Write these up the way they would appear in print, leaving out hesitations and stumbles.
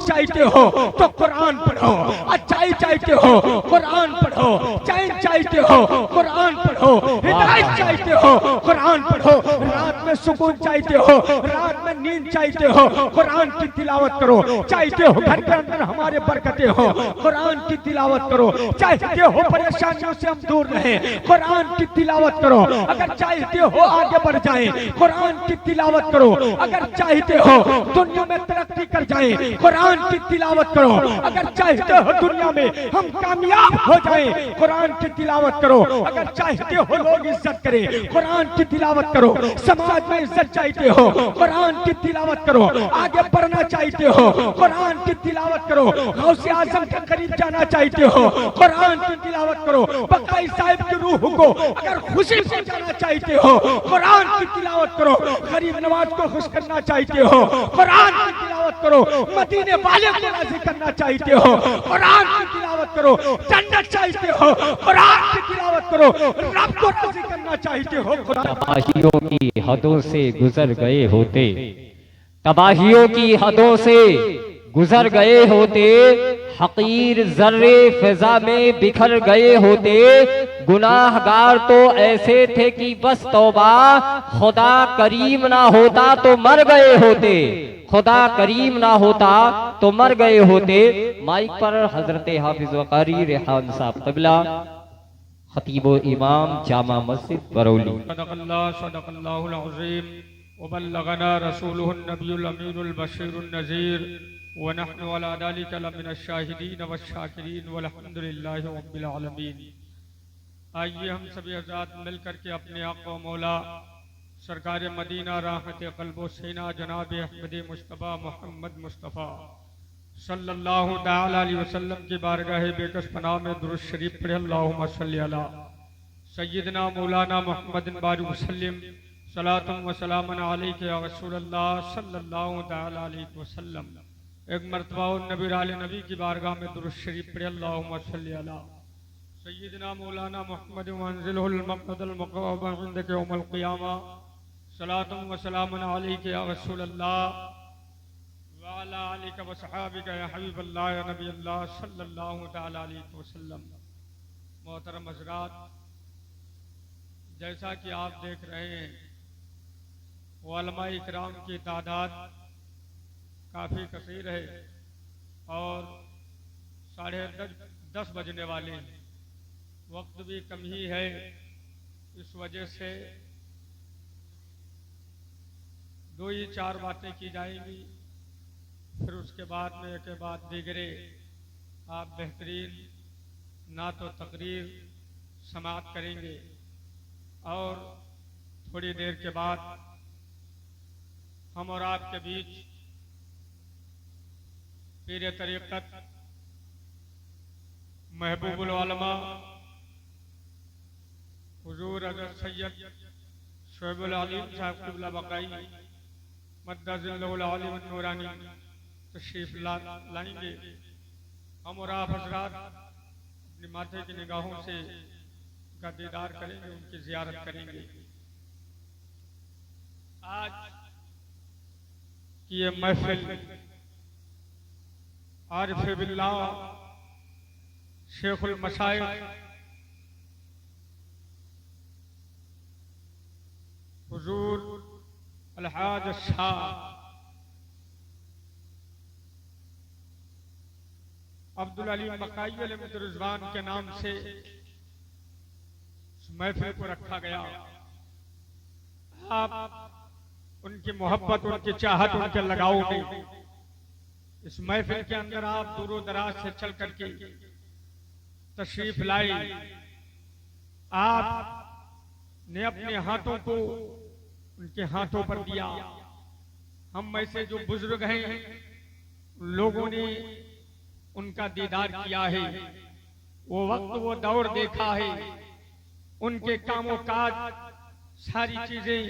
चाहते हो तो कुरान पढ़ो, अच्छाई चाहते हो कुरान पढ़ो, चैन चाहते हो कुरान पढ़ो, हिदायत चाहते हो कुरान पढ़ो, रात में सुकून चाहते हो, रात में नींद चाहते हो कुरान की तिलावत करो, चाहते हो घर के अंदर हमारे बरकतें हो कुरान की तिलावत करो, चाहते हो परेशानियों से हम दूर रहें कुरान की तिलावत करो, अगर चाहते हो आगे बढ़ जाएं कुरान की तिलावत करो, अगर चाहते हो दुनिया में तरक्की कर जाएं कुरान की तिलावत करो, अगर चाहते हो दुनिया में हम कामयाब हो जाएं कुरान की तिलावत करो, अगर चाहते हो लोग इज्जत करें कुरान की तिलावत करो, समाज में इज्जत चाहते हो कुरान की तिलावत करो, आगे बढ़ना चाहते हो कुरान की तिलावत करो, गौसे आजम के करीब जाना चाहते हो कुरान की तिलावत करो, बकाई साहिब की रूह को अगर खुशी से जाना चाहते हो कुरान की तिलावत करो, गरीब नवाज को खुश करना चाहते हो कुरान की तिलावत करो, मदीने वाले को राजी करना चाहते हो कुरान की तिलावत करो, जन्नत चाहते हो कुरान की तिलावत करो, रब को राजी करना चाहते हो कुरान। तबाहियों की हदों से गुजर गए होते, तबाहियों की हदों से गुजर गए होते, हकीर जर्रे फिजा में बिखर गए होते, गुनाहगार तो ऐसे थे कि बस तौबा, खुदा करीम ना होता तो मर गए होते, खुदा करीम ना होता तो मर गए होते। माइक पर हजरत हाफिज वकारी रेहान साहब क़िबला, खतीबो इमाम जामा मस्जिद बरौली। सदक़ल्लाहुल अज़ीम व बल्लगना रसूलुहुन नबियुल अमीनुल बशीरुन नज़ीर व नहनु अला ज़ालिका लमिनश शाहिदीन वश्शाकिरीन वल्हम्दुलिल्लाहि रब्बिल आलमीन। आइए हम सभी हज़रात मिलकर के अपने आका व मौला सरकार मदीना राहत क़ल्बो सीना जनाब अहमद मुस्तफ़ा मोहम्मद मुस्तफ़ा सल्लल्लाहु तआला अलैहि वसल्लम की बारगाह बेकस पनाह में दुरूद शरीफ पढ़े। अल्लाहुम्मा सल्ली अला सय्यदना मौलाना मुहम्मदिन बारिक वसल्लम सलातुम व सलामुन अलैका या रसूलल्लाह सल्लल्लाहु तआला अलैहि वसल्लम। एक मरतबा नबी आले नबी की बारगाह में दुरूद शरीफ पढ़े। अल्लाहुम्मा सल्ली अला सय्यदना मौलाना मुहम्मद वंजिलहुल मक़अदल मुक़र्रब इंदका यौमल क़ियामा सलातुम व सलामुन अलैका या रसूलल्लाह व अला आलिका व सहाबिका या हबीबल्लाह या नबी अल्लाह सल्लल्लाहु तआला अलैहि वसल्लम। मोहतरम हज़रात, जैसा कि आप देख रहे हैं उलमा इकराम की तादाद काफ़ी कसीर है और 10:30 बजने वाले हैं, वक्त भी कम ही है। इस वजह से 2 ही 4 बातें की जाएंगी, फिर उसके बाद में एक के बाद दीगरे आप बेहतरीन ना तो तकरीर समाअत करेंगे और थोड़ी देर के बाद हम और आपके बीच पीर तरीक़त महबूबुल उलमा हुजूर हज़रत सैयद शोएबुल आलिम साहब क़िबला बक़ाई मद्दज़िल्लहुल आली वन नूरानी तशरीफ़ लाएंगे। हम और आप हज़रात अपने माथे की निगाहों से का दीदार करेंगे, उनकी ज़ियारत करेंगे। आज की ये महफ़िल आरिफ़ बिल्लाह शेखुल मशाइख़ हुजूर अलहाज शाह अब्दुल अलीम बक़ाई अलैहि रिज़वान के नाम से इस महफ़िल को रखा गया। आप उनकी मोहब्बत, उनकी चाहत, उनके लगाव में इस महफ़िल के अंदर आप दूर दराज से चल करके तशरीफ लाई। आप ने अपने हाथों को उनके हाथों पर दिया। हम में से जो बुजुर्ग हैं लोगों ने उनका दीदार किया है, वो वक्त वो दौर देखा है, उनके कामों काज सारी चीजें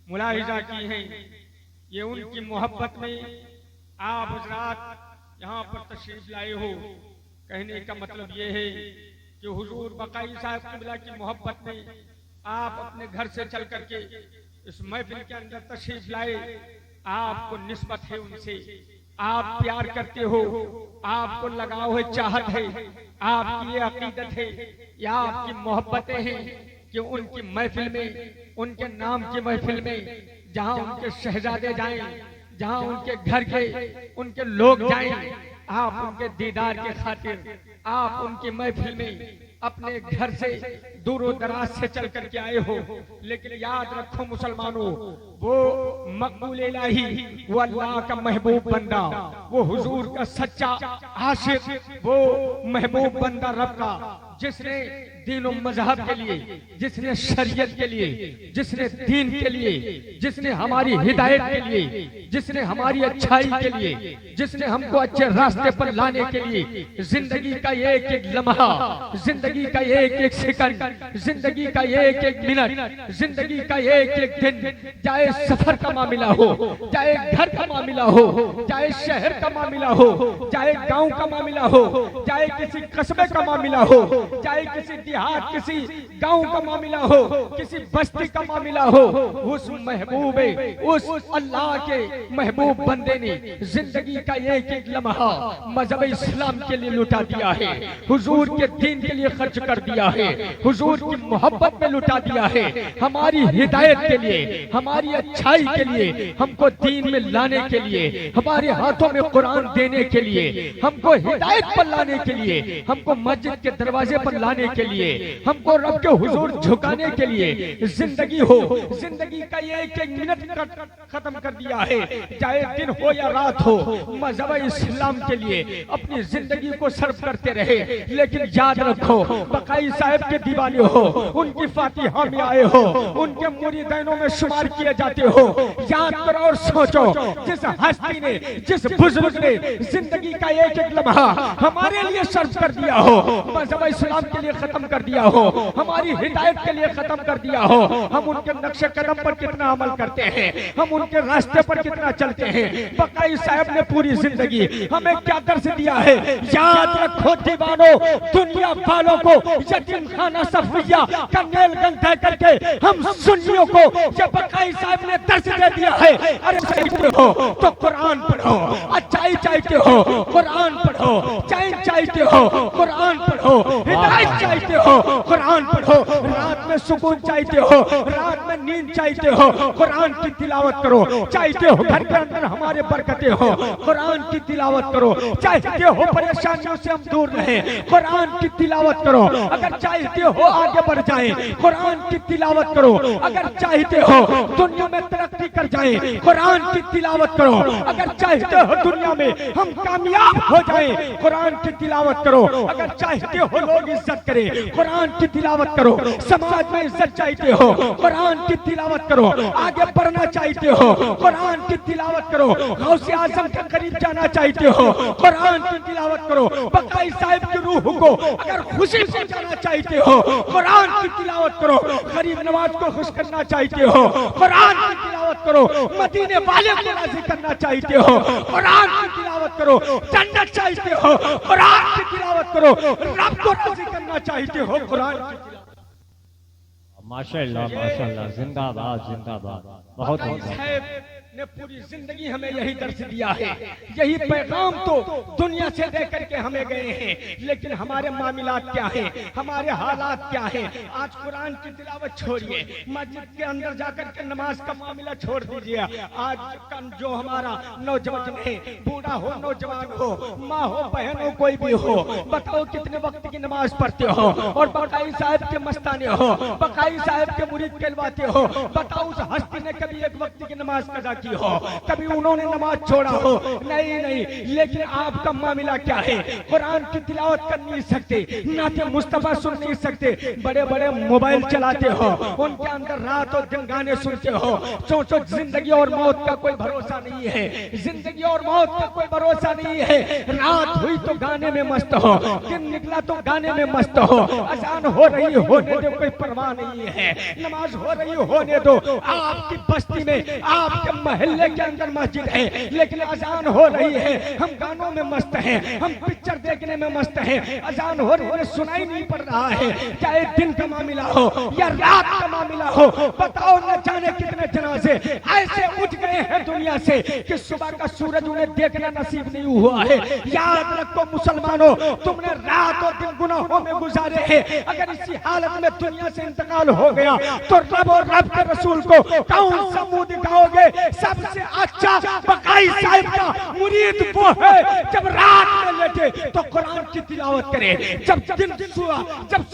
मुलाहिजा की हैं। ये उनकी मोहब्बत में आप हज़रात यहाँ पर तशरीफ लाए हो। कहने का मतलब ये है कि हुजूर बक़ाई साहब क़िबला की मोहब्बत में आप अपने घर से चल करके इस महफिल के अंदर तशरीफ लाए। आपको निस्बत है उनसे, आप प्यार करते हो, आपको लगाव है, चाहत है, आपकी ये अकीदत है या आपकी मोहब्बतें हैं कि उनकी महफिल में, उनके नाम की महफिल में, जहां उनके शहजादे जाएं, जहां उनके घर के उनके लोग जाएं, आप उनके दीदार के खातिर आप उनकी महफिल में अपने घर से दूर दराज से चल करके आए हो। लेकिन याद रखो मुसलमानों, वो मकबूल इलाही, वो अल्लाह का महबूब बंदा, वो हुजूर का सच्चा आशिक, वो महबूब बंदा रब का, जिसने दीन और मजहब के लिए, जिसने शरीयत के लिए, जिसने दीन के लिए, जिसने हमारी हिदायत के लिए, जिसने हमारी अच्छाई के लिए, जिसने हमको अच्छे रास्ते पर लाने के लिए जिंदगी का एक एक लम्हा, जिंदगी का एक एक सेकंड, जिंदगी का एक एक मिनट, जिंदगी का एक एक दिन, चाहे सफर का मामला हो, चाहे घर का मामला हो, चाहे शहर का मामला हो, चाहे गांव का मामला हो, चाहे किसी कस्बे का मामला हो, चाहे किसी देहात, किसी गांव का मामला हो, किसी बस्ती का मामला हो, उस महबूब, उस अल्लाह के महबूब बंदे ने जिंदगी का एक एक लम्हा मजहब इस्लाम के लिए लुटा दिया है, हुजूर के दीन के लिए खर्च कर दिया है, हुजूर की मोहब्बत में लुटा दिया है, हमारी हिदायत के लिए, हमारी अच्छाई के लिए, हमको दीन में लाने के लिए, हमारे हाथों में कुरान देने के लिए, हमको हिदायत पर लाने के लिए, हमको मस्जिद के दरवाजे पर लाने के लिए, हमको रब के हुजूर झुकाने के लिए जिंदगी हो, जिंदगी का ये एक एक मिनट खत्म कर दिया है, चाहे दिन हो या रात हो, मजहब इस्लाम के लिए अपनी जिंदगी को सर्व करते रहे। लेकिन याद रखो, बकाई साहब के दीवाने हो, उनकी फातिहा में आए हो, उनके मुरीदानों में शुमार किए जाते हो। याद करो और सोचो, जिस हस्ती ने, जिस बुजुर्ग ने जिंदगी का एक एक लम्हा हमारे लिए सर्व कर दिया हो, मजहब इस्लाम के लिए खत्म कर दिया हो, हमारी हिदायत के लिए खत्म कर दिया हो, हम उनके नक्शे कदम पर कितना अमल करते हैं, हम उनके रास्ते पर कितना चलते हैं। बकाई साहब ने पूरी जिंदगी हमें क्या दर्श दिया है। याद रखो दीवानों, दुनिया वालों को यतीम खाना सफिया का नेलगंज दे करके हम सुन्नियों को ये बकाई साहब ने दर्श दे दिया है। अरे चाहते हो तो कुरान पढ़ो, अच्छाई चाहते हो कुरान पढ़ो, चैन चाहते हो कुरान पढ़ो, हिदायत चाहते हो कुरान पढ़ो, रात में सुकून चाहते हो, रात में नींद चाहते हो, कुरान की तिलावत करो। चाहते हो घर के अंदर हमारे बरकतें हो, कुरान की तिलावत करो। चाहते हो परेशानियों से हम दूर रहें, कुरान की तिलावत करो। अगर चाहते हो आगे बढ़ जाएं, कुरान की तिलावत करो। अगर चाहते हो दुनिया में तरक्की कर जाएं, कुरान की तिलावत करो। अगर चाहते हो दुनिया में हम कामयाब हो जाएं, कुरान की तिलावत करो। अगर चाहते हो लोग इज्जत करें, कुरान की तिलावत करो। समाज में इज्जत चाहते हो, कुरान की तिलावत करो। आगे बढ़ना चाहते हो, कुरान की तिलावत करो। गौसे आजम के करीब जाना चाहते हो, कुरान की तिलावत करो। बकाई साहिब की रूह को अगर खुशी पहुंचाना चाहते हो, कुरान की तिलावत करो। गरीब नवाज को खुश करना चाहते हो, कुरान की तिलावत करो। मदीने वाले को राजी करना चाहते हो, कुरान की तिलावत करो। जन्नत चाहते हो, कुरान की तिलावत करो। रब को राजी करना चाहते हो, कुरान की तिलावत। माशाअल्लाह माशाअल्लाह, जिंदाबाद जिंदाबाद, बहुत ने पूरी जिंदगी हमें यही दर्श दिया है, यही पैगाम तो दुनिया से दे करके हमें गए हैं। लेकिन हमारे मामलात क्या हैं, हमारे हालात क्या हैं। आज कुरान की तिलावत छोड़िए, मस्जिद के अंदर जाकर के नमाज का मामला छोड़ दीजिए। आज का जो हमारा नौजवान है, बूढ़ा हो नौजवान हो, माँ हो बहन हो, कोई भी हो, बताओ कितने वक्त की नमाज पढ़ते हो और बकाई साहब के मस्ताने हो, बकाई साहब के मुरीद कहलवाते हो। बताओ उस हस्ती ने कभी एक वक्त की नमाज कदा की हो, कभी उन्होंने नमाज छोड़ा हो? नहीं नहीं। लेकिन आपका मामला क्या है? कुरान की तिलावत कर नहीं सकते, नाते मुस्तफा सुन नहीं सकते, बड़े बड़े मोबाइल चलाते हो, उनके अंदर रात और दिन गाने सुनते हो। सोचो जिंदगी और मौत का कोई भरोसा नहीं है, जिंदगी और मौत का कोई भरोसा नहीं है। रात हुई तो गाने में मस्त हो, दिन निकला तो गाने में मस्त हो। अजान हो रही होने दो, कोई परवाह नहीं है। नमाज हो रही होने दो। आपकी बस्ती में, आपके महल्ले के अंदर मस्जिद है, लेकिन अजान हो रही है, हम गानों में मस्त हैं। हैं, हम पिक्चर देखने में मस्त हैं, अजान हो रही है सुनाई नहीं पड़ रहा है, चाहे दिन का मामला हो या रात का मामला हो। बताओ न जाने कितने जनाजे ऐसे उठ गए हैं दुनिया से कि सुबह का सूरज उन्हें देखना नसीब नहीं हुआ है। याद रखो मुसलमानों, तुमने रात और दिन गुनाहों में गुजारे हैं। अगर इसी हालत में दुनिया से इंतकाल हो गया तो रब और रब के रसूल को कौन सा मुंह दिखाओगे? सबसे अच्छा बकाई साहिब का मुरीद वो है जब रात में लेटे तो कुरान की तिलावत करे, जब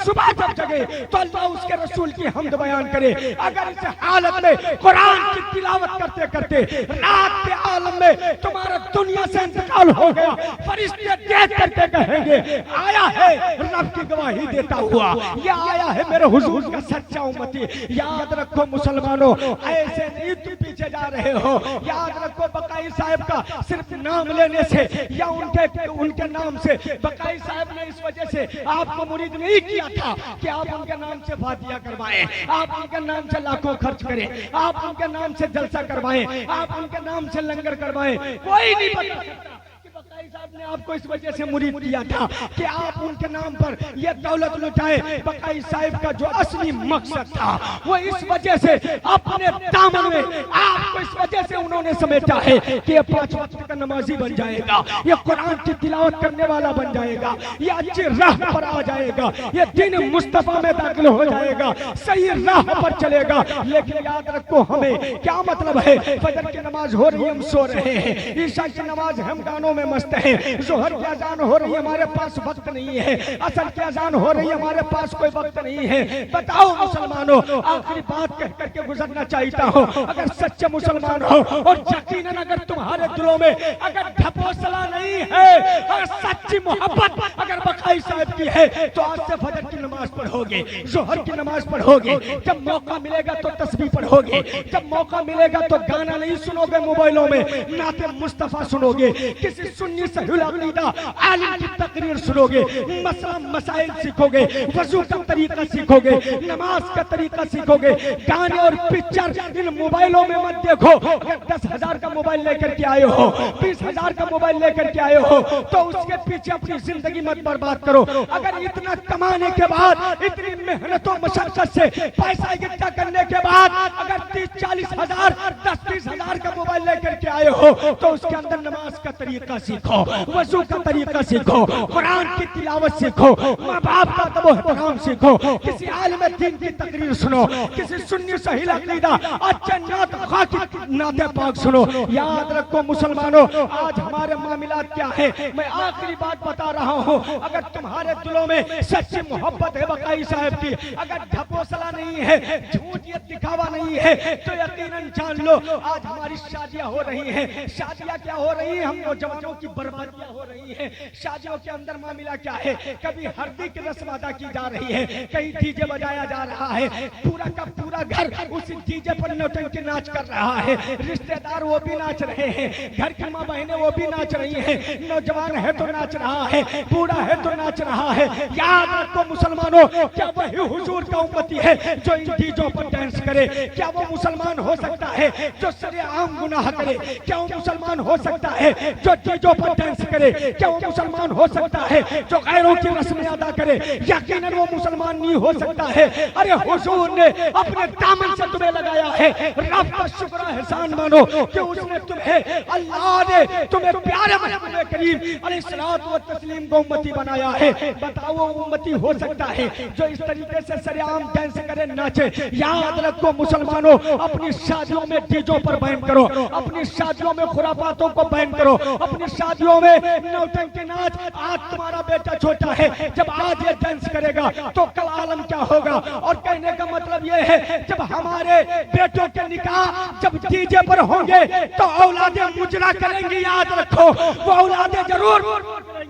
सुबह जब जगे तो अल्लाह उसके रसूल की हमद बयान करे। अगर इस हालत में कुरान की तिलावत करते करते रात के आलम में तुम्हारा दुनिया से इंतकाल हो गया, फरिश्ते देख करके कहेंगे आया है रब की गवाही देता हुआ, या आया है मेरे हुजूर का सच्चा उम्मती। याद रखो मुसलमानों, ऐसे नहीं तुम पीछे जा रहे हो। याद रखो बकाई साहब का सिर्फ नाम लेने से या उनके नाम से, बकाई साहब ने इस वजह से आपको मुरीद नहीं किया था कि आप उनके नाम से फातिहा करवाएं, आप उनके नाम से लाखों खर्च करें, आप उनके नाम से जलसा करवाएं, आप उनके नाम से लंगर करवाएं। कोई नहीं बता सकता कि बकाई साहब ने आपको इस वजह से मुरीद किया था कि आप उनके नाम पर ये दौलत लुटाए। बकाई साहब का जो असली मकसद था वो इस वजह से अपने दामन में आपको इस वजह से उन्होंने समेटा है कि ये 5 वक्त का नमाजी बन जाएगा, ये कुरान की तिलावत करने वाला बन जाएगा, ये अच्छी राह पर आ जाएगा, ये दीन मुस्तफा में दाखिल हो जाएगा, सही राह पर चलेगा। लेकिन याद रखो हमें क्या मतलब है, फजर की नमाज हो रही है हम सो रहे हैं, ईशा की नमाज हम गानों में मस्त हैं, जोहर की अजान हो रही है हमारे पास वक्त नहीं है, असर की अजान हो रही है हमारे पास कोई वक्त नहीं है। बताओ मुसलमानों, आखिरी बात कह करके गुजरना चाहता हूँ, अगर सच्चे मुसलमान हो और यकीनन अगर तुम्हारे दिलों में अगर ढपोसला नहीं है और सच्ची मोहब्बत अगर बकाई साहब की है तो आज से फजर की नमाज पढ़ोगे, जोहर की नमाज पढ़ोगे, जब मौका मिलेगा तो तस्बीह पढ़ोगे, जब मौका मिलेगा तो गाना नहीं सुनोगे मोबाइलों में, नाते मुस्तफा सुनोगे, किसी सुन्नी सहीह अकीदा आलिम की तकरीर सुनोगे, मसला मसाइल सीखोगे, वजू का तरीका सीखोगे, नमाज का तरीका सीखोगे। गाने और पिक्चर इन मोबाइलों में मत देखो। अगर 10,000 का मोबाइल लेकर के आए हो, 20,000 का मोबाइल लेकर के आए हो तो उसके पीछे अपनी जिंदगी मत बर्बाद करो। अगर इतना कमाने के बाद, इतनी मेहनतों मशक्कत से पैसा इकट्ठा करने के बाद अगर 30-40 हजार 10-20 हजार का मोबाइल लेकर के आए हो तो उसके अंदर नमाज का तरीका सीखो, वजू का तरीका सीखो, कुरान की तिलावत सीखो, माँ बाप का अदब एहतराम सीखो, किसी आलिम दीन की तकरीर सुनो, किसी सुन्नी सहीह अकीदा अच्छे नात ख़्वाह की नाते पाक सुनो। याद रखो मुसलमानों, आज हमारे मामलात क्या है, मैं आखिरी बात बता रहा हूँ। अगर तुम्हारे दिलों में सच्ची मोहब्बत है बकाई साहब की, अगर ढपोसला नहीं है, झूठ ये दिखावा नहीं है, तो यकीनन जान लो आज हमारी शादियां हो रही हैं। शादियां क्या हो रही हैं, हम नौजवानों की बर्बादियां हो रही हैं। शादियों के अंदर मामला क्या है, कभी हल्दी की रस्म अदा की जा रही है, कहीं डीजे बजाया जा रहा है, पूरा का पूरा घर उसी डीजे पर नौटंकी नाच कर रहा है, रिश्तेदार वो भी नाच रहे हैं, घर की माँ बहनें वो भी नाच रही हैं, नौजवान है तो नाच रहा है, बूढ़ा है तो नाच रहा है। याद रखो मुसलमानों, क्या वही हुजूर का उम्मती है जो इन डीजों पर डांस करे? क्या वो मुसलमान हो सकता है जो सरेआम गुनाह करे? क्या वो मुसलमान हो सकता है जो डीजों पर डांस करे? क्या वो मुसलमान हो सकता है जो गैरों की रस्में अदा करे? यकीनन वो मुसलमान नहीं हो सकता है। अरे हुजूर ने अपने दामन से तुम्हें लगाया है, रब का शुक्र एहसान मानो कि उसने तुम्हें, अल्लाह ने तुम्हें प्यारे महबूब करीम अलैहिस्सलातु व तस्लीम को उम्मती बनाया है। बताओ वो उम्मती हो सकता है जो इस तरीके से सरेआम डांस करे, नाचे? याद रखो मुसलमानों, अपनी शादियों में डीजों पर बैन करो, अपनी शादियों में खुराफातों को बैन करो, अपनी शादियों में नौटंकी नाच। आज तुम्हारा बेटा छोटा है, जब आज ये डांस करेगा तो कल आलम क्या होगा? और कहने का मतलब ये है जब हमारे बेटों के निकाह जब डीजे पर होंगे तो औलादे मुजरा करेंगी। याद रखो वो औलादे जरूर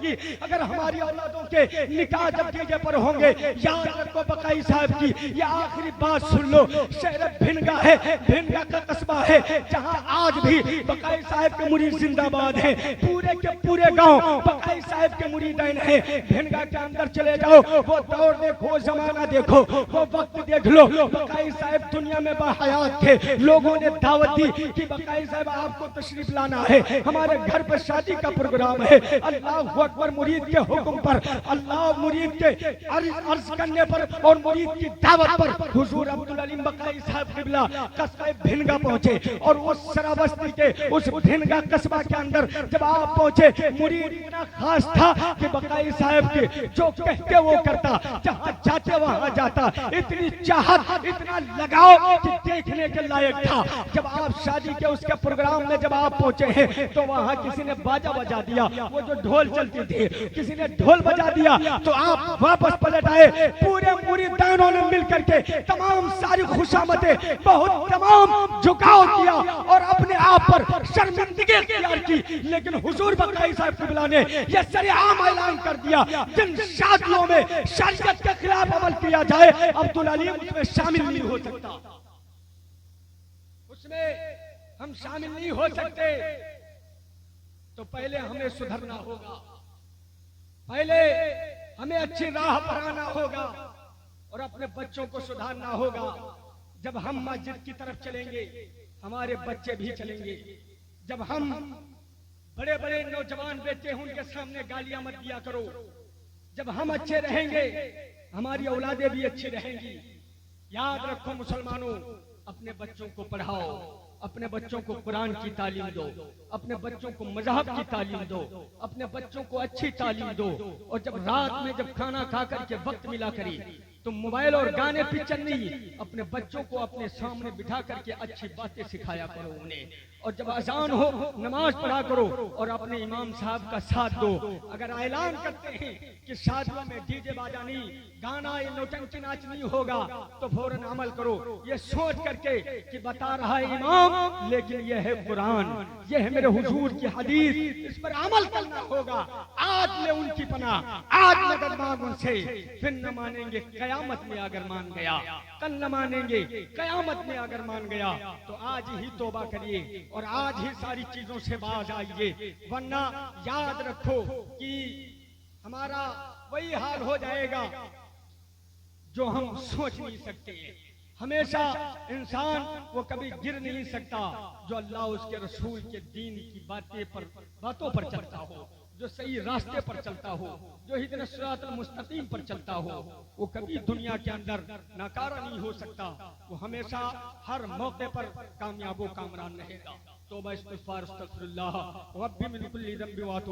होंगी, अगर हमारी औलादों के निकाह जब डीजे पर होंगे, याद रखो बकाई साहब की ये आखिरी बात सुन लो। शहर भिनगा है, भिनगा का कस्बा है जहां आज भी बकाई साहब के मुरीद जिंदाबाद हैं। पूरे के पूरे गांव बकाई साहब के मुरीदैन हैं। भिनगा के अंदर चले जाओ, वो दौर देखो, जमाना देखो, वो वक्त देख लो। बकाई साहब दुनिया में बाहयात थे, लोगों ने दावत दी कि बकाई साहब आपको तशरीफ लाना है, हमारे घर पर शादी का प्रोग्राम है। अल्लाह अकबर, मुरीद के हुक्म पर, अल्लाह मुरीद के अर्ज करने पर और मुरीद की दावत पर हुजूर अब्दुल अलीम बकाई साहब किबला कस्बा भिनगा पहुंचे। और उस सराबस्ती के उस भिनगा कस्बा के अंदर जब आप पहुंचे, मुरीद इतना खास था कि बकाई साहब के जो कहते वो करता, जहां जाते वहां जाता। इतनी चाहत, इतना लगाव कि देखने के लायक था। जब आप शादी के उसके प्रोग्राम में जब आप पहुंचे हैं तो वहां किसी ने बाजा बजा दिया, वो जो ढोल चलती थी, किसी ने ढोल बजा दिया, तो आप वापस पलट आए। पूरे मुरीदानों ने मिलकर के तमाम सारी खुशामतें, बहुत तमाम झुकाव किया और अपने आप पर शर्मिंदगी इख्तियार की। लेकिन हुजूर बकाई साहब किबला ने यह सरेआम ऐलान कर दिया, जिन शादियों में शरीयत के खिलाफ अमल किया जाए, अब्दुल अलीम उसमें शामिल नहीं हो सकता, उसमें हम शामिल नहीं हो सकते। तो पहले हमें सुधरना होगा, पहले हमें अच्छी राह पर आना होगा और अपने बच्चों को सुधारना होगा। जब हम मस्जिद की तरफ चलेंगे, हमारे बच्चे भी चलेंगे। जब हम बड़े बड़े नौजवान बेटे हैं, उनके सामने गालियां मत दिया करो। जब हम अच्छे रहेंगे, हमारी औलादें भी अच्छी रहेंगी। याद रखो मुसलमानों, अपने बच्चों को पढ़ाओ, अपने बच्चों को कुरान की तालीम दो, अपने बच्चों को मजहब की तालीम दो, अपने बच्चों को अच्छी तालीम दो। और जब रात में जब खाना खा करके वक्त मिला करी, तो मोबाइल और गाने पिक्चर नहीं, अपने बच्चों को अपने सामने बिठा करके अच्छी बातें सिखाया करो उन्हें। और जब अजान हो, नमाज पढ़ा करो और अपने इमाम साहब का साथ दो। अगर ऐलान करते हैं कि शादियों में डीजे बाजा नहीं, गाना, ये नौटंकी नाच नहीं होगा, तो फौरन अमल करो, ये सोच करके कि बता रहा है इमाम, लेकिन ये है कुरान, ये है मेरे हुजूर की हदीस, इस पर अमल करना होगा। आज ले उनकी पनाह, आज मदद मांग उनसे, फिर न मानेंगे कयामत में अगर मान गया, कल न मानेंगे कयामत में अगर मान गया। तो आज ही तौबा करिए और आज ही सारी चीजों से बाज आइए, वरना याद रखो कि हमारा वही हाल हो जाएगा जो हम सोच नहीं सकते। हमेशा इंसान वो कभी गिर नहीं सकता जो अल्लाह उसके रसूल के दीन की बातों पर चलता हो, जो सही रास्ते पर चलता हो, जो हिदन सिरातल मुस्तकीम पर चलता हो। वो कभी दुनिया के अंदर नाकारा नहीं हो सकता, वो हमेशा हर मौके पर कामयाबो कामरान रहेगा। तौबा इस्तग़फ़ार अस्तग़फ़िरुल्लाह रब्बी मिन कुल्ली ज़ंबि व अतूबु